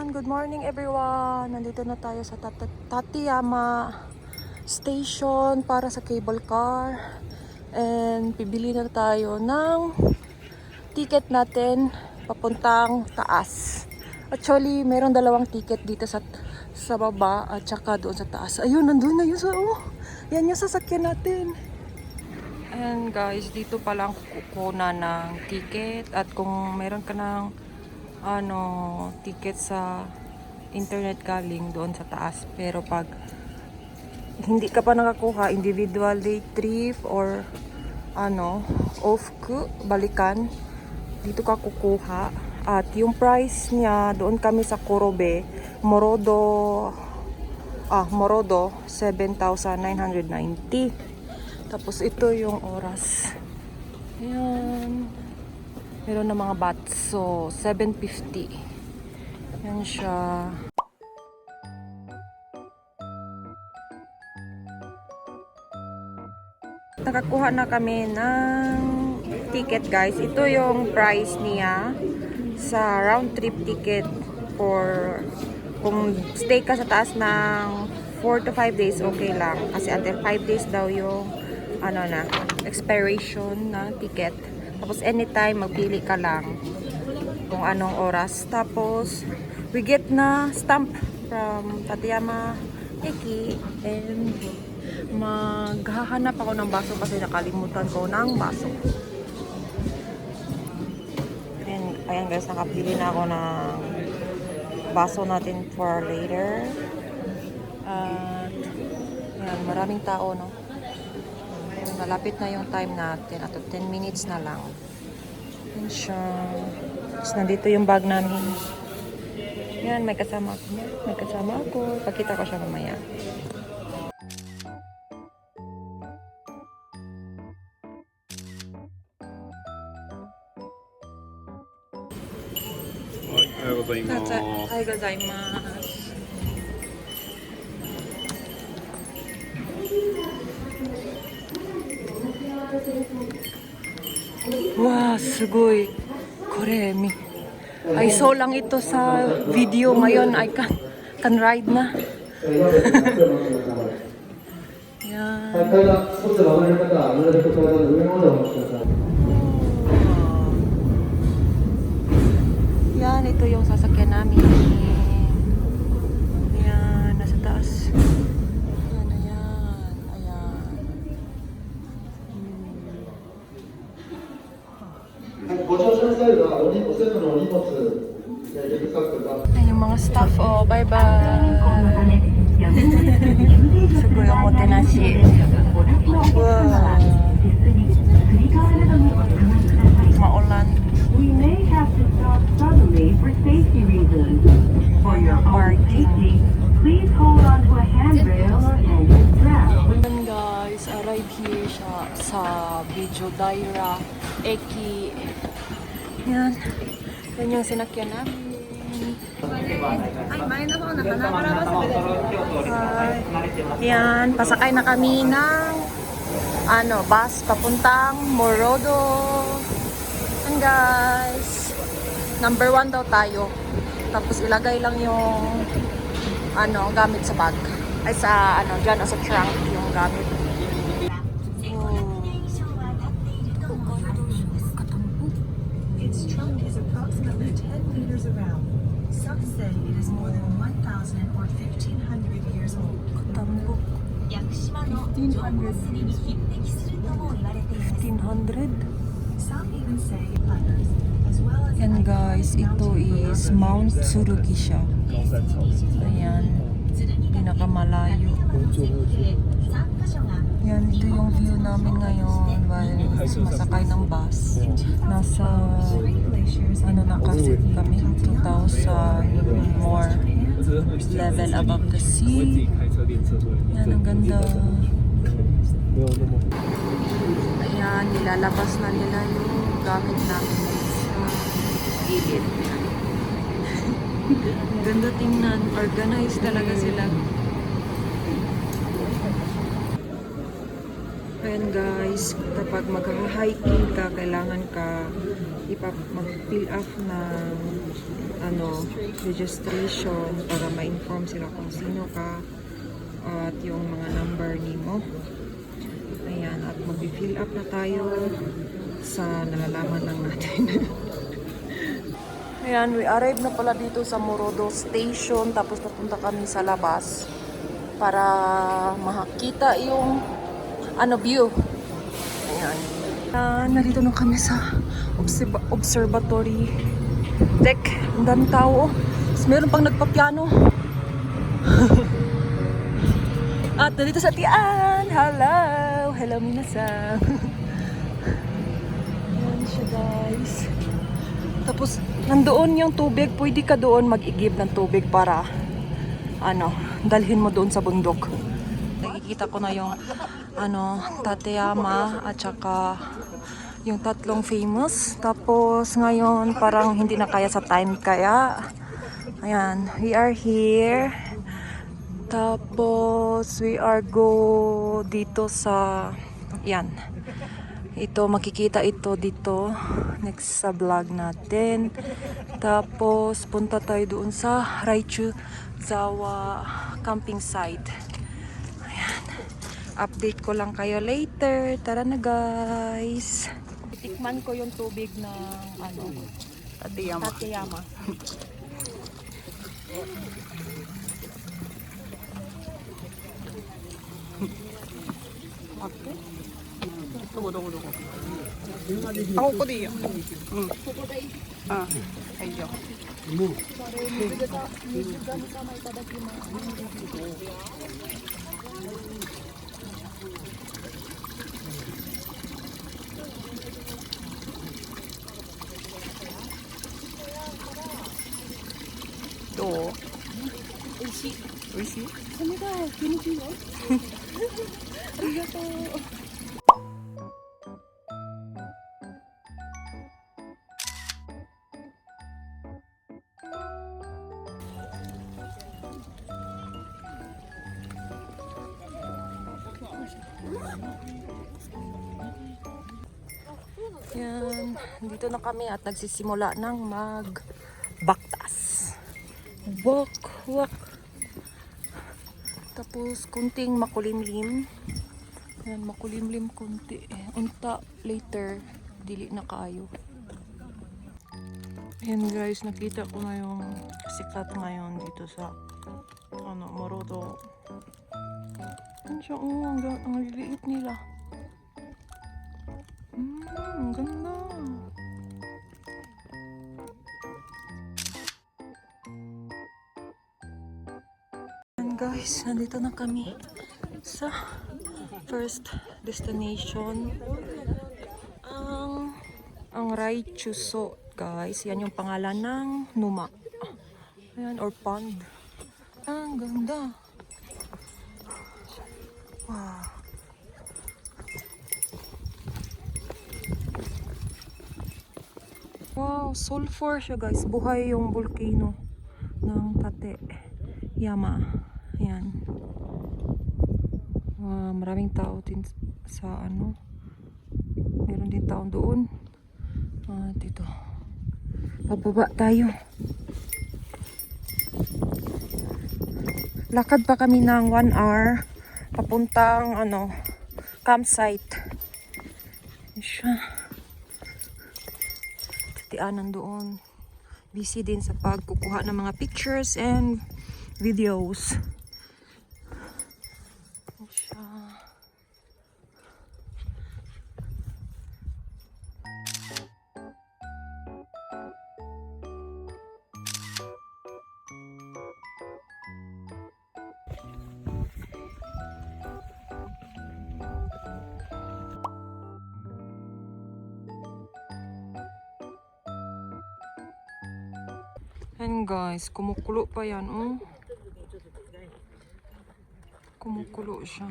Good morning everyone! Nandito na tayo sa Tateyama Station para sa cable car. And bibili na tayo ng ticket natin papuntang taas. Actually, mayroong dalawang ticket dito sa baba at saka doon sa taas. Ayun, nandun na yun sa yan yung sasakyan natin. And guys, dito pa lang kukuna ng ticket. At kung meron ka ng ticket sa internet galing doon sa taas. Pero pag hindi ka pa nakakuha, individual day trip or off-ku, balikan, dito ka kukuha. At yung price niya, doon kami sa Kurobe, Morodo 7,990. Tapos ito yung oras. Ayan. Meron na mga bats. So, 750. Yan siya. Nakakuha na kami ng ticket, guys. Ito yung price niya sa round trip ticket for kung stay ka sa taas ng 4 to 5 days, okay lang. Kasi until 5 days daw yung expiration ng ticket. Tapos anytime magpili ka lang kung anong oras. Tapos we get na stamp from Tateyama Eki. And maghahanap ako ng baso kasi nakalimutan ko ng baso. And ayan guys, nakapili na ako ng baso natin for later. At ayan, maraming tao, no? Malapit na yung time natin. At 10 minutes na lang. Yan siya. Tapos nandito yung bag namin. Yan, may kasama ako. May kasama ako. Pakita ko siya mamaya. Ohayou gozaimasu. Wow, sugoi. Kore, I saw lang ito sa video. Ngayon, I can ride na. Yan. Yan, ito yung sasakyan namin. Yan, nasa taas. Ayan yung mga staff, bye-bye. Sugoi omotenashi. Wow. Maulan. We may have to stop suddenly for safety reasons. For your own safety, please hold on to a handrail or engine strap. And guys, arrive here siya sa Bijodaira Eki. Yan. Yan yung sinakyan namin. Yan, pasakay na kami ng bus papuntang Morodo. And guys, number 1 daw tayo. Tapos ilagay lang yung gamit sa bag. Ay sa dyan sa trunk yung gamit. Its trunk is approximately 10 meters around. Some say it is more than 1,000 or 1,500 years old. 1,500? Some even say letters, as well as And guys, ito is Mount Tsurugi siya. Ayan. Pinakamalayo. Yan, ito yung view namin ngayon while sumasakay ng bus. Nasa, na kasi kami, 2,000 more level above the sea. Yan, ang ganda. Ayan, nilalabas na nila yung gamit namin sa gilid. Ang ganda tingnan. Organized talaga sila. Ayan guys, kapag mag-hiking ka, kailangan ka mag-fill up ng registration para ma-inform sila kung sino ka at yung mga number nimo. Ayan, at mag-fill up na tayo sa nalalaman lang natin. Ayan, we arrived na pala dito sa Morodo Station, tapos napunta kami sa labas para makita yung view. Ayan. Narito na kami sa observatory deck. Ang daming tao. Tapos meron pang nagpapiano. At nandito sa Tian. Hello! Hello, minasan. Ayan siya, guys. Tapos, nandoon yung tubig. Pwede ka doon mag-igib ng tubig para dalhin mo doon sa bundok. Nakikita ko na yung Tateyama at saka yung tatlong famous. Tapos ngayon parang hindi na kaya sa time, kaya ayan, we are here. Tapos we are go dito sa ito, makikita ito dito next sa vlog natin. Tapos punta tayo doon sa Raichu-zawa camping site. Update ko lang kayo later. Tara na, guys. Tikman ko yung tubig ng Tateyama. Okay. Ako ko diyo. Ayo. Do. Oishi. Oishi? Kamera, kinichi yo. Arigato. Yan, dito na kami at nagsisimula ng magbaktas. Walk. Tapos kunting makulimlim. Yan, makulimlim kunti. Unta later, dili na kaayo. Yan guys, nakita ko na yung sikat ngayon dito sa Morodo. Yan siya, ang liliit nila. Ang ganda. And guys, nandito na kami sa first destination. Ang Raichuso, guys. Yan yung pangalan ng Numa. Ayan, or pond. Ang ganda. Wow. Wow, sulfur siya, guys. Buhay yung volcano ng Tateyama. Ayan. Wow, maraming tao din sa meron din tao doon. Dito. Pababa tayo. Lakad pa kami ng 1 hour papuntang campsite. Siya. Tatianan doon. Busy din sa pagkukuha ng mga pictures and videos. Siya. And guys, kumukulo pa yan, oh. Kumukulo siya.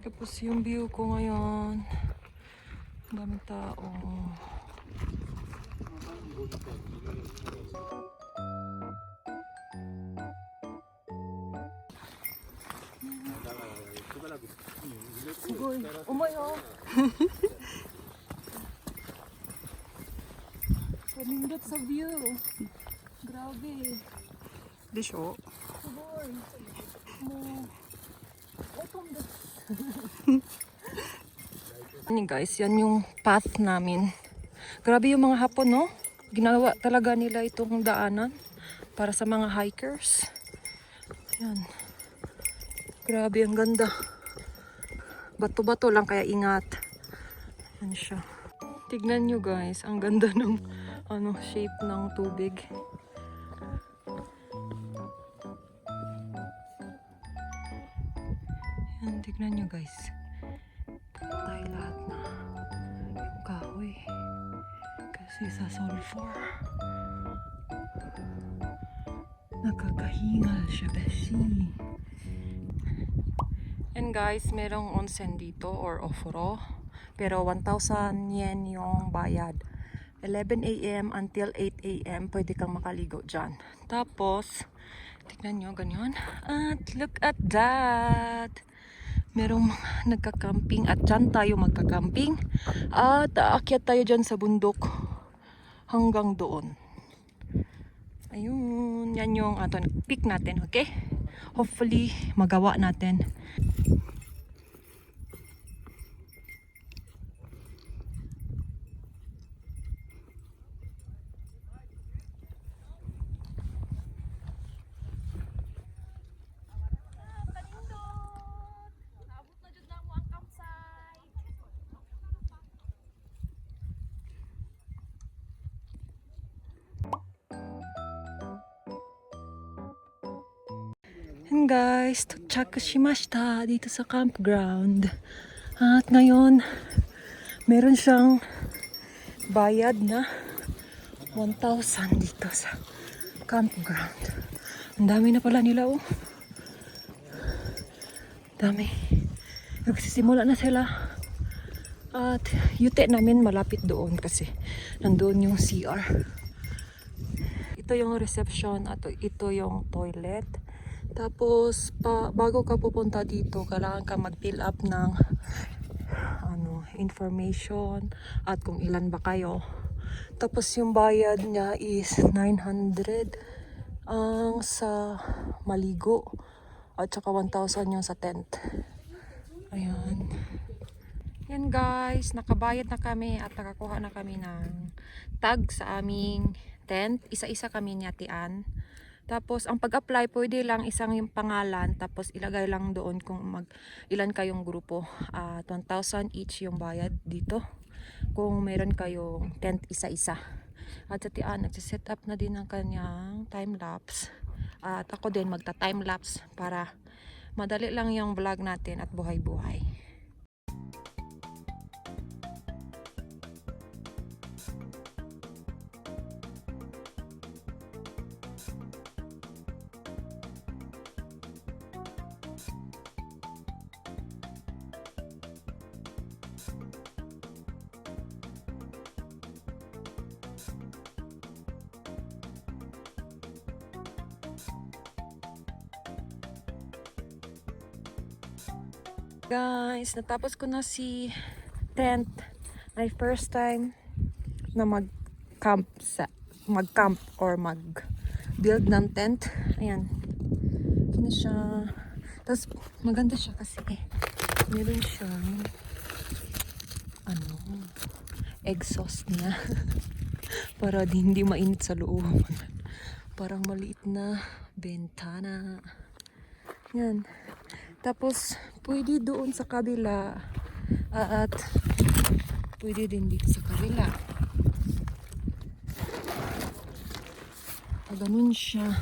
Tapos yung view ko ngayon, daming tao. Sugoy, umayo. Panindot sa view. Grabe. Di siya. Sabor. Mo. Open the... Yan guys, yan yung path namin. Grabe yung mga Hapon, no? Ginawa talaga nila itong daanan para sa mga hikers. Yan. Grabe, ang ganda. Bato-bato lang kaya ingat. Yan siya. Tignan nyo guys, ang ganda ng shape ng tubig. Yan, tignan nyo guys. Patay lahat na yung kahoy. Kasi sa sulfur. Nakakahingal siya kasi. And guys, merong onsen dito or ofuro. Pero 1,000 yen yung bayad. 11 a.m. until 8 a.m. pwede kang makaligo dyan. Tapos, tignan nyo, ganyan. At look at that! Merong mga nagka-camping at dyan tayo magka-camping. At aakyat tayo dyan sa bundok hanggang doon. Ayun, yan yung pick natin, okay? Hopefully, magawa natin. And guys, tochaku shimashita dito sa campground. At ngayon, meron siyang bayad na 1,000 dito sa campground. Ang dami na pala nila, oh. Dami. Nagsisimula na sila. At yute namin malapit doon kasi nandoon yung CR. Ito yung reception at ito yung toilet. Tapos, bago ka pupunta dito, kailangan ka mag-fill up ng information at kung ilan ba kayo. Tapos, yung bayad niya is 900 ang sa maligo at saka 1,000 yung sa tent. Ayan. Yan guys, nakabayad na kami at nakakuha na kami ng tag sa aming tent. Isa-isa kami niyatian. Tapos, ang pag-apply, pwede lang isang yung pangalan, tapos ilagay lang doon kung ilan kayong grupo. 1,000 each yung bayad dito. Kung meron kayong tent isa-isa. At sa Tian, nagsiset up na din ng kanyang time-lapse. At ako din, magta-time-lapse para madali lang yung vlog natin at buhay-buhay. Guys, natapos ko na si tent. My first time na mag-camp or mag-build ng tent. Ayan. Kina siya. Tapos maganda siya kasi meron siyang exhaust niya. Para hindi mainit sa loob. Parang maliit na bentana. Yan. Tapos, pwede doon sa kabila at pwede din dito sa kabila. Ganun siya.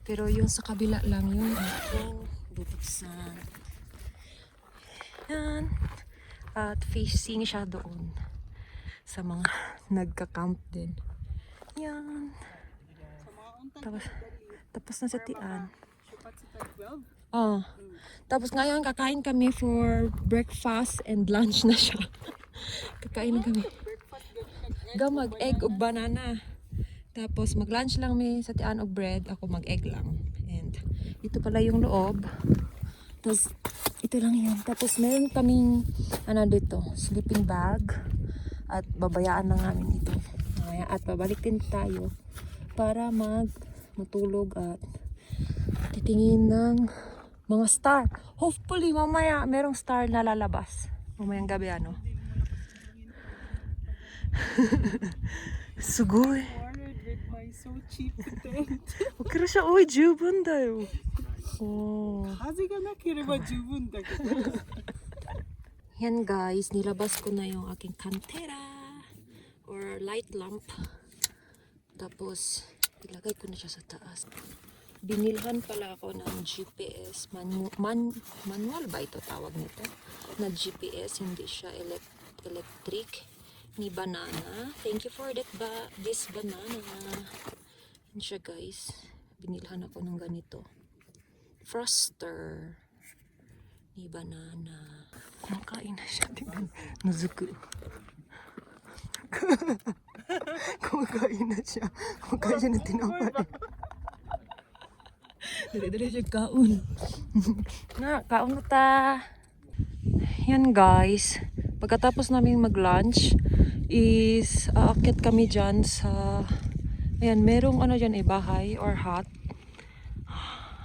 Pero yung sa kabila lang yung bubuksan. Yan. At facing siya doon sa mga nagka-camp din. Yan. Tapos na sa Tian. Tapos ngayon kakain kami for breakfast and lunch na siya. Kakain kami. Gamag egg o banana. Tapos mag-lunch lang may sa Tian og bread, ako mag-egg lang. And ito pala yung loob. Tapos ito lang yan. Tapos meron kaming dito, sleeping bag at babayaan lang namin ito. mamaya at babalik din tayo para matulog at titingin ng mga star. Hopefully mamaya merong star na lalabas mamayang gabi ano. Sugoi. With my so cheap tent. おけるしゃおい十分だよ。おー。風がなければ十分だけど。Yan guys, nilabas ko na yung aking kantera or light lamp. Tapos, ilagay ko na siya sa taas. Binilhan pala ako ng GPS. Manual ba ito tawag nito? Na GPS, hindi siya electric. Ni banana. Thank you for that this banana. Yan siya guys. Binilhan ako ng ganito. Froster. Ni banana. Kumakain na siya. Tingnan. Nazuku. Kumakain na siya. Kumakain siya ng tinapay. Dali-dali siya kaon. Na, kaon na ta. Yan guys. Pagkatapos namin mag-lunch is aakyat kami dyan sa ayan, merong ano dyan bahay or hut.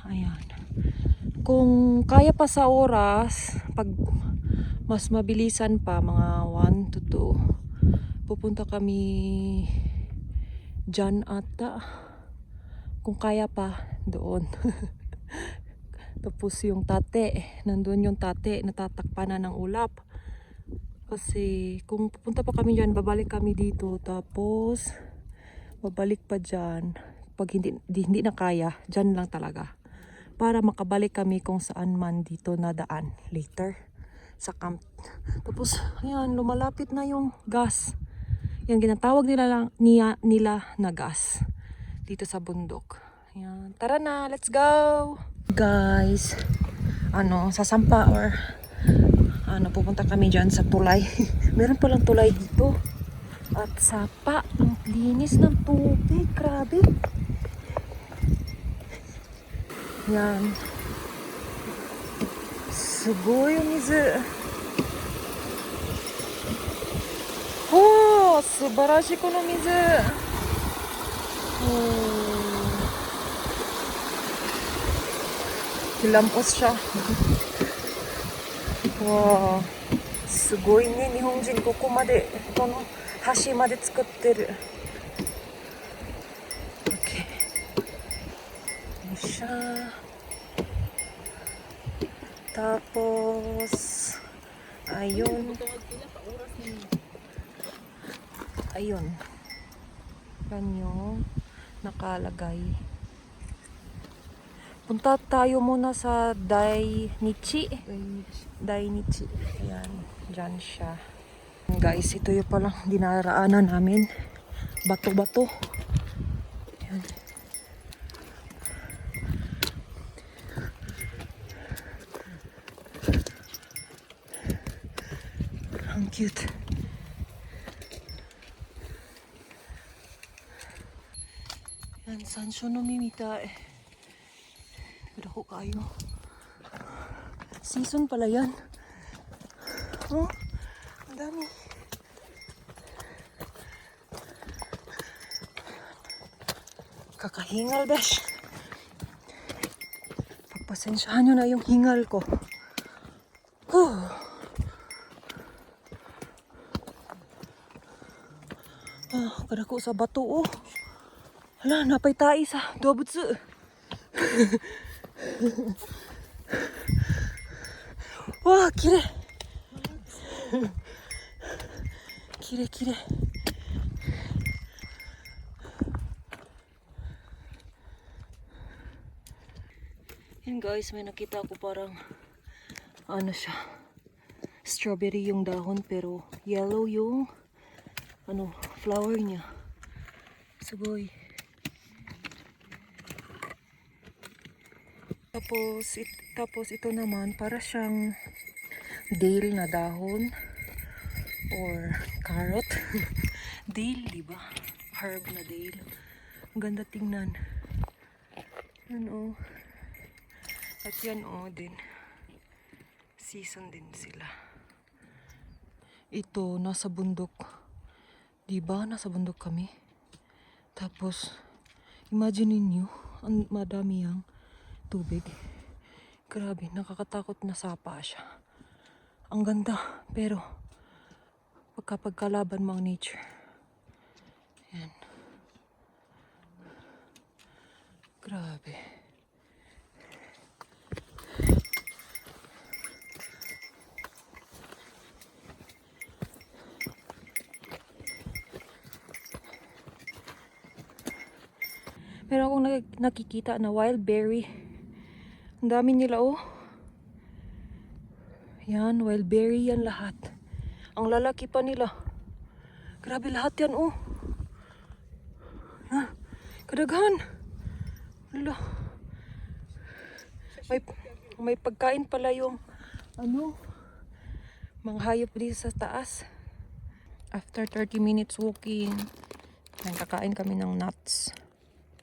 Ayan. Kung kaya pa sa oras, pag mas mabilisan pa, mga 1 to 2, pupunta kami dyan ata. Kung kaya pa, doon. Tapos yung tate, nandun yung tate, natatakpan na ng ulap. Kasi kung pupunta pa kami dyan, babalik kami dito. Tapos, babalik pa dyan. Pag hindi na kaya, dyan lang talaga. Para makabalik kami kung saan man dito na daan later sa camp. Tapos, ayan, lumalapit na yung gas. Yan, ginatawag nila na gas dito sa bundok. Ayan, tara na, let's go! Guys, sasampa or pupunta kami dyan sa tulay. Meron palang tulay dito. At sapa, ang linis ng tubig, grabe. Yan. Sugoi yung mizu. Oh, subarashi ko no mizu. Kilampos siya. Wow. すごいね、日本人ここまでこの橋まで作ってる。OK。よっしゃ。Tapos ayun. Ayun. Yan yung nakalagay. Punta tayo muna sa Dainichi. Dainichi. Ayan. Diyan siya. Guys, ito yung palang dinaraanan namin. Bato-bato. Ayan. Ang cute. Yan, sansho no mi mitai. Dako kayo. Season pala yan. Oh, ang dami. Kakahingal, besh. Pagpasensyahan nyo na yung hingal ko. Kadako sa bato, oh. Hala, napay tayo sa dobutsu. Wah, kire. Kire. Yan guys, may nakita ko parang siya, strawberry yung dahon pero yellow yung flower niya. Sugoy. Tapos ito naman para siyang dale na dahon or carrot. Dale, diba? Herb na dale. Ang ganda tingnan. Yan o. At yan o din. Season din sila. Ito, nasa bundok. Diba? Nasa bundok kami. Tapos, imagine ninyo, ang madami ang tubig. Grabe, nakakatakot na sapa siya. Ang ganda, pero pagkalaban mo ang nature. Yan. Grabe. Meron akong nakikita na wild berry. Ang dami nila oh. Yan, wild berry yan lahat. Ang lalaki pa nila. Grabe lahat yan oh. Ha, kadaghan. Wala. May pagkain pala yung mga hayop dito sa taas. After 30 minutes walking, kakain kami ng nuts.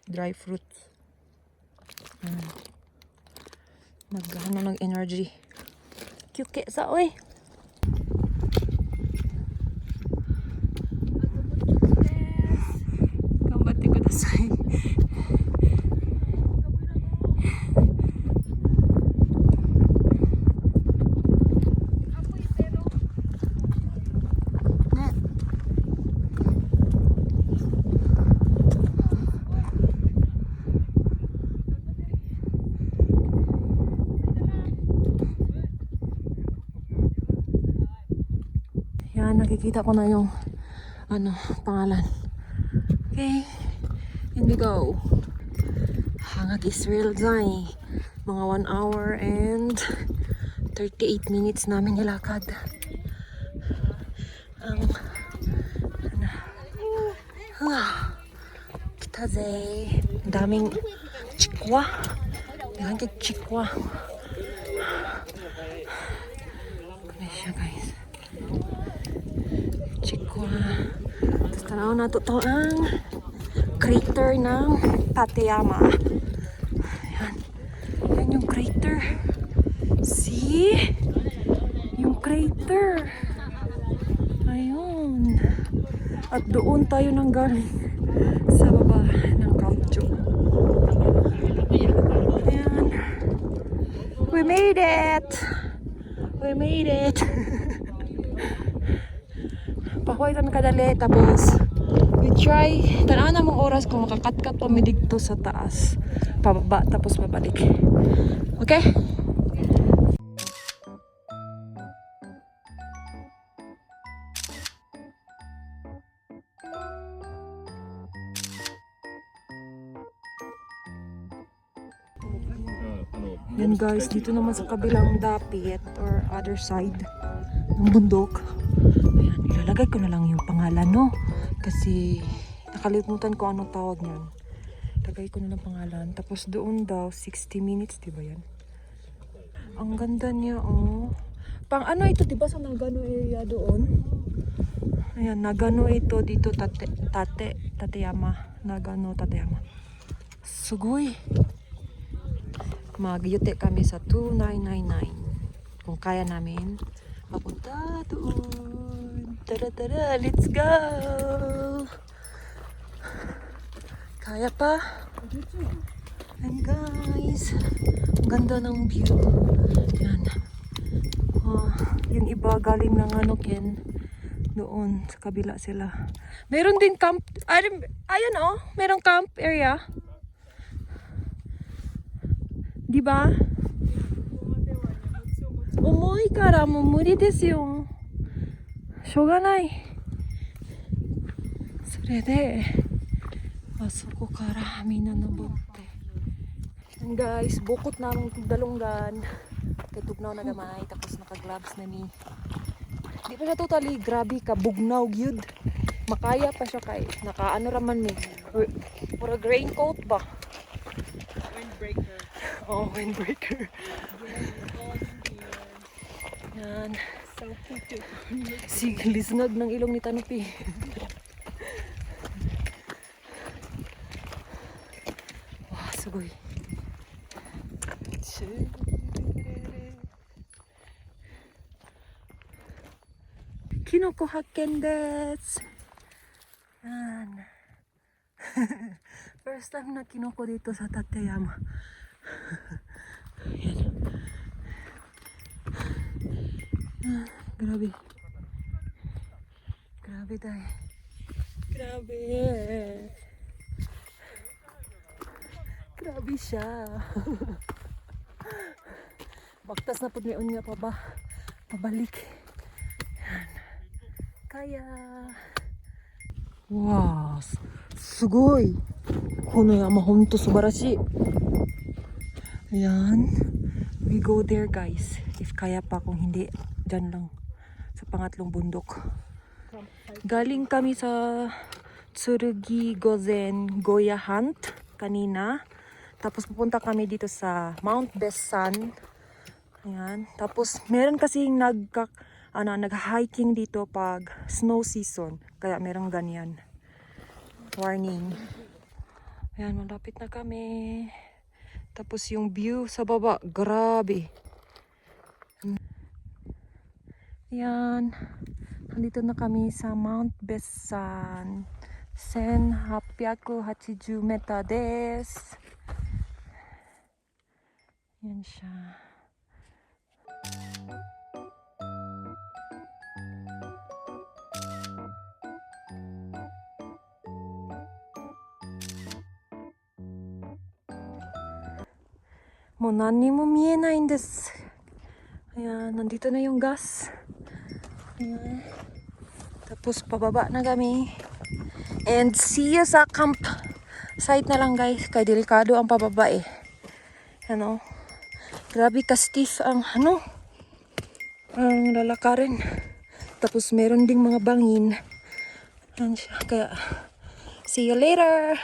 Dry fruits. Maghano ng energy. Kyuke sa oy. Kambati ko dasay. Yan, nakikita ko na yung pangalan. Okay, here we go. Hangag Israel Zay. Mga 1 hour and 38 minutes namin nilakad. Kita Zay. Daming chikwa. Yan kay chikwa. Kaya siya guys. Chikwa. Tapos tanaw na to ang crater ng Tateyama. Ayan. Ayan yung crater. See? Yung crater. Ayun. At doon tayo nang galing sa baba ng Kamcho. Ayan. We made it! We made it! Pahoy kami kadali, tapos we try, tanaw na mong oras kung makakatkat pa mi dito sa taas, pababa, tapos pabalik. Okay? Yan guys, dito naman sa kabilang dapit or other side ng bundok. Ayan, ilalagay ko na lang yung pangalan, no? Kasi nakalimutan ko anong tawag niyan. Lagay ko na lang pangalan. Tapos doon daw, 60 minutes, diba yan? Ang ganda niya, oh. Pang ano ito, diba sa Nagano area doon? Ayan, Nagano ito dito, Tateyama. Nagano, Tateyama. Sugoy. Mag-yute kami sa 2999. Kung kaya namin, papunta doon. Tara, let's go! Kaya pa? And guys, ang ganda ng view. Yan. Yung iba galing ng Ken. Doon, sa kabila sila. Meron din camp. Ayun oh, merong camp area. Diba? Omoi kara mo muri desu yo. Shoganai. Sore de asoko kara minna nobotte. And guys, bukot naming dalunggan. Kay tugnaw na gamay, tapos naka-gloves na ni. Di pa siya totally grabe ka bugnaw gyud. Makaya pa siya kay naka-ano raman ni. Mura raincoat ba? Windbreaker. Oh, windbreaker. Yan. So puti. Lisngag ng ilong ni Tanupi. Wah, sugoy. Kinoko hakken desu. First time na kinuko dito sa Tateyama. Ayan. Grabe. Grabe tayo. Grabe. Grabe siya. Baktas na po may unya pa ba? Pabalik. Yan. Kaya. Wow. Sugoi. Kono yama honto subarashi. Ayan. We go there guys. If kaya pa, kung hindi, dyan lang. Sa pangatlong bundok. Galing kami sa Tsurugi Gozen Goya Hunt kanina. Tapos pupunta kami dito sa Mount Besan. Ayan. Tapos meron kasing nag-hiking dito pag snow season. Kaya merong ganyan. Warning. Ayan, malapit na kami. Tapos yung view sa baba, grabe. Ayan. Nandito na kami sa Mount Besan. 1880 meter desu. Yan siya. Mo nani mo mienai n desu. Ayan, nandito na yung gas. Ayan. Tapos pababa na kami. And see you sa camp site na lang guys. Kaya delikado ang pababa eh. Ano? Grabe ka-stiff ang ang lalakarin. Tapos meron ding mga bangin. Ayan siya. Kaya see you later.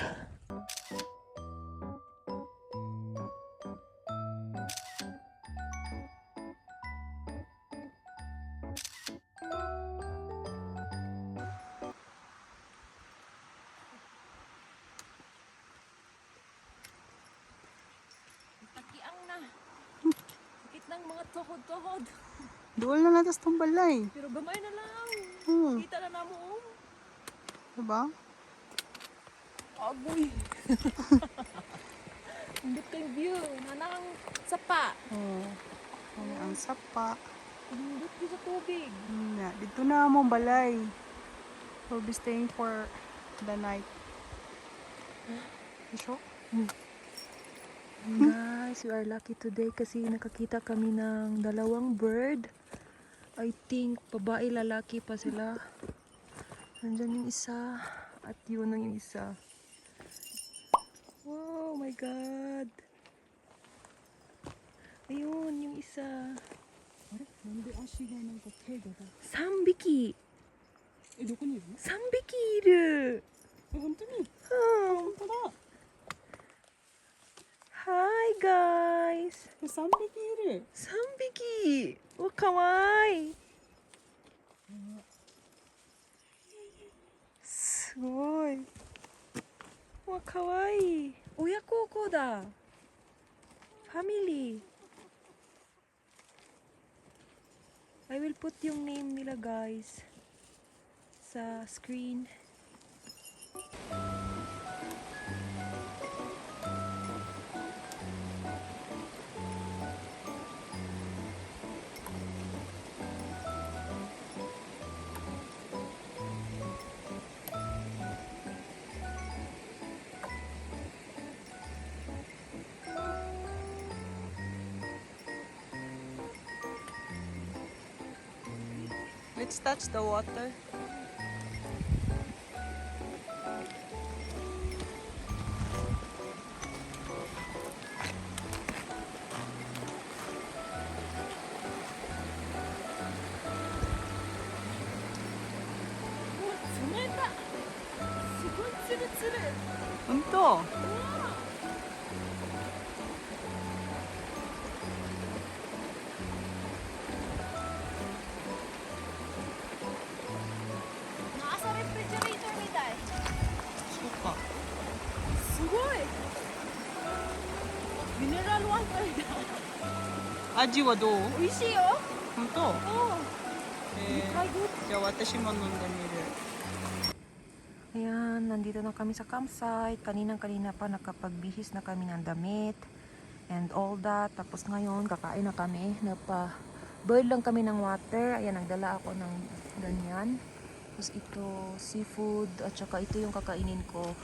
Takiang na. Sakit ng mga tuhod-tuhod. Doon na natas tong balay. Pero gamay na lang. Hmm. Kita na namo. Diba? Agoy. Hindi kayong view. Nanang sapa. Oh. Ang sapa. Hindi ko sa tubig. Dito na mo balay. We'll be staying for the night. Sure? Guys, we are lucky today kasi nakakita kami ng dalawang bird. I think babae lalaki pa sila. Nandyan yung isa at yun ang yung isa. Wow, my God. Ayun, yung isa. なんで足がなんか手がだ。3匹。どこにいるの？ 3匹いる。本当に？うん。本当だ。 Hi guys. 3匹いる。 3匹。わ、かわいい。すごい。わ、かわいい。親孝行だ。ファミリー。I will put yung name nila guys sa screen. Let's touch the water. Honto? Nasa refrigerator ni Dai. そうか。すごい。ミネラルワターだ。味はどう？美味しいよ。本当？うん。じゃあ私も飲んでみる。Ayan, nandito na kami sa campsite. Kanina pa nakapagbihis na kami ng damit and all that. Tapos ngayon, kakain na kami. Boil lang kami ng water. Ayan, nagdala ako ng ganyan. Tapos ito, seafood. At saka ito yung kakainin ko.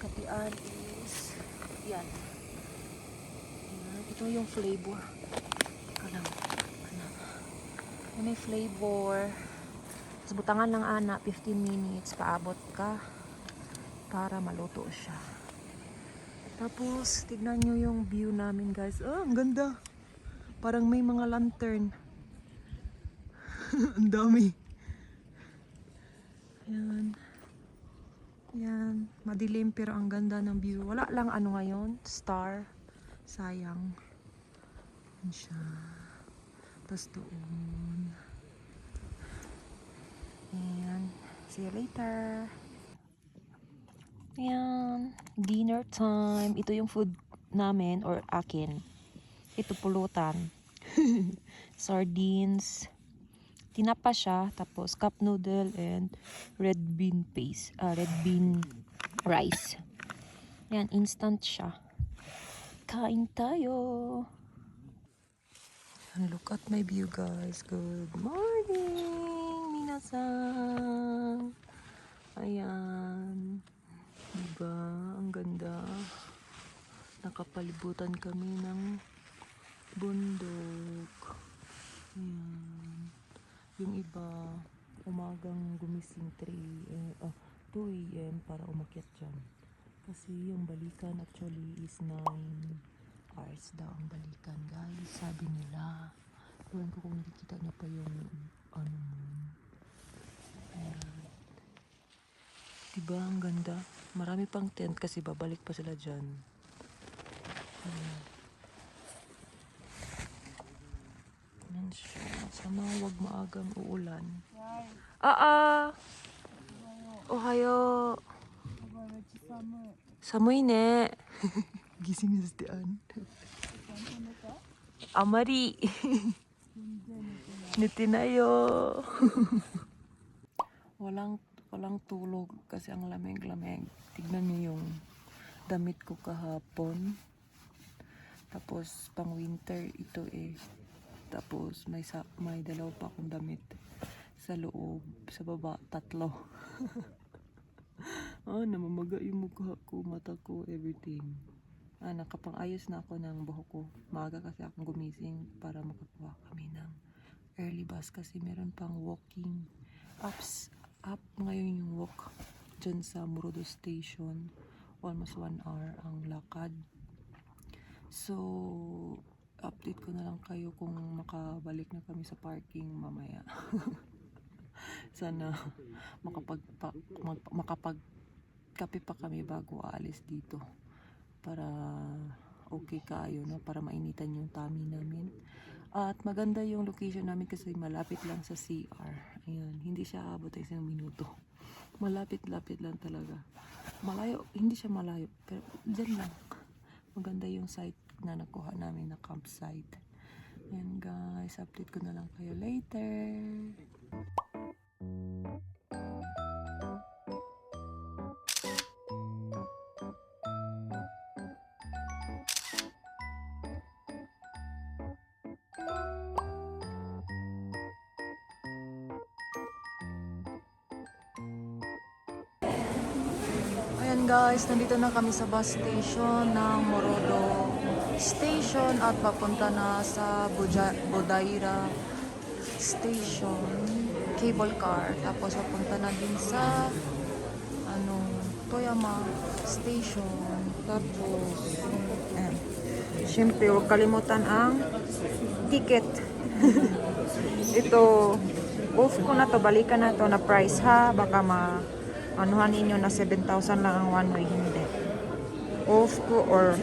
Katian is, yan. Ayan, ito yung flavor. Ano. May flavor. Tapos butangan lang ana, 15 minutes, paabot ka para maluto siya. Tapos, tignan nyo yung view namin guys. Ah, ang ganda. Parang may mga lantern. Ang dami. Ayan. Ayan. Madilim pero ang ganda ng view. Wala lang ano ngayon, star. Sayang. Ayan siya. Tapos doon. And see you later. Ayan. Dinner time. Ito yung food namin or akin. Ito pulutan. Sardines. Tinapa siya. Tapos cup noodle and red bean paste. Red bean rice. Ayan. Instant siya. Kain tayo. And look at my view guys. Good morning. Minasan. Ayan. Diba? Ang ganda. Nakapalibutan kami ng bundok. Ayan. Yung iba, umagang gumising 2 a.m. para umakyat dyan. Kasi yung balikan actually is 9 hours daw ang balikan guys. Sabi nila. Tuwan ko kung nakikita niyo pa yung ano mo. Ayan. Diba ang ganda? Marami pang tent kasi babalik pa sila dyan. Ayan. Ayan siya. Sana wag maagang uulan. Ohayo. Samuy ne. Gising na sa tiyan. Amari. Nitinayo. Walang tulog kasi ang lamig-lamig. Tignan niyo yung damit ko kahapon. Tapos pang winter ito eh. Tapos may dalawa pa akong damit sa loob, sa baba 3. Namamaga yung mukha ko, mata ko, everything. Nakapang-ayos na ako ng buhok ko. Maaga kasi akong gumising para makakuha kami ng early bus kasi meron pang walking up ngayon yung walk dyan sa Morodo Station. Almost 1 hour ang lakad. So, update ko na lang kayo kung makabalik na kami sa parking mamaya. Sana makapagkape pa kami bago aalis dito. Para okay kayo, no? Para mainitan yung tummy namin. At maganda yung location namin kasi malapit lang sa CR. Ayan, hindi siya abot ay 1 minuto. Malapit-lapit lang talaga. Malayo, hindi siya malayo. Pero dyan lang. Maganda yung site na nakuha namin na campsite. Ayan guys, update ko na lang kayo later. Ayan guys, nandito na kami sa bus station ng Morodo Station at papunta na sa Bodaira Station, cable car. Tapos papunta na din sa Toyama Station. Tapos syempre huwag kalimutan ang ticket. Ito, off ko na to, balikan na to na price ha. Baka anuhan ninyo na 7,000 lang ang one way, hindi. Off ko or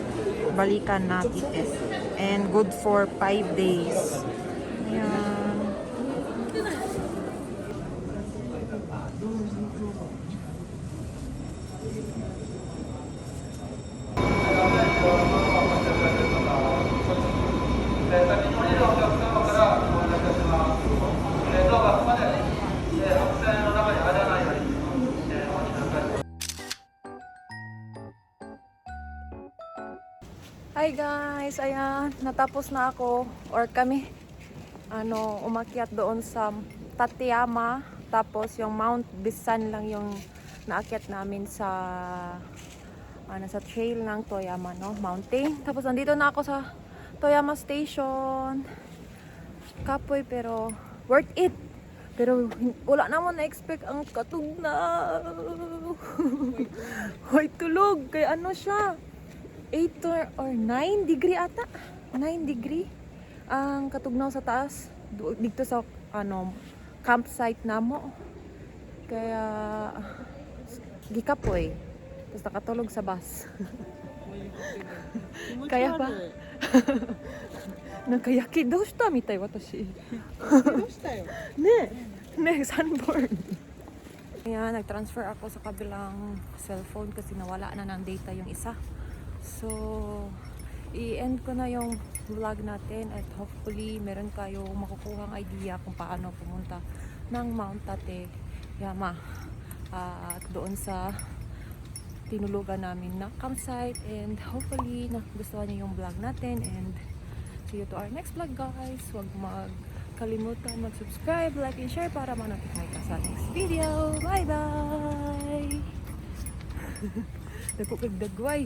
balikan na ticket. And good for 5 days. Ayan. Hi guys, ayan, natapos na ako or kami umakyat doon sa Tateyama, tapos yung Mount Bisan lang yung naakyat namin sa sa trail ng Toyama Mountain. Tapos nandito na ako sa Toyama Station. Kapoy pero worth it. Pero wala naman na-expect ang katugnaw. Hoy tulog kay siya. 8 or 9 degree ata. 9 degree ang katugnaw sa taas dito sa campsite namo. Kaya gikapoy. Tapos nakatulog sa bus. Kaya pa. Nakayaki daw shita mitai watashi. Ne, sunburn. Ayan, nag-transfer ako sa kabilang cellphone kasi nawala na ng data yung isa. So, i-end ko na yung vlog natin at hopefully meron kayong makukuhang idea kung paano pumunta ng Mount Tateyama at doon sa tinulugan namin na campsite, and hopefully nagustuhan niyo yung vlog natin, and see you to our next vlog guys. Huwag magkalimutan mag-subscribe, like, and share para ma-notify ka sa next video. Bye bye! Dagko kag dagway.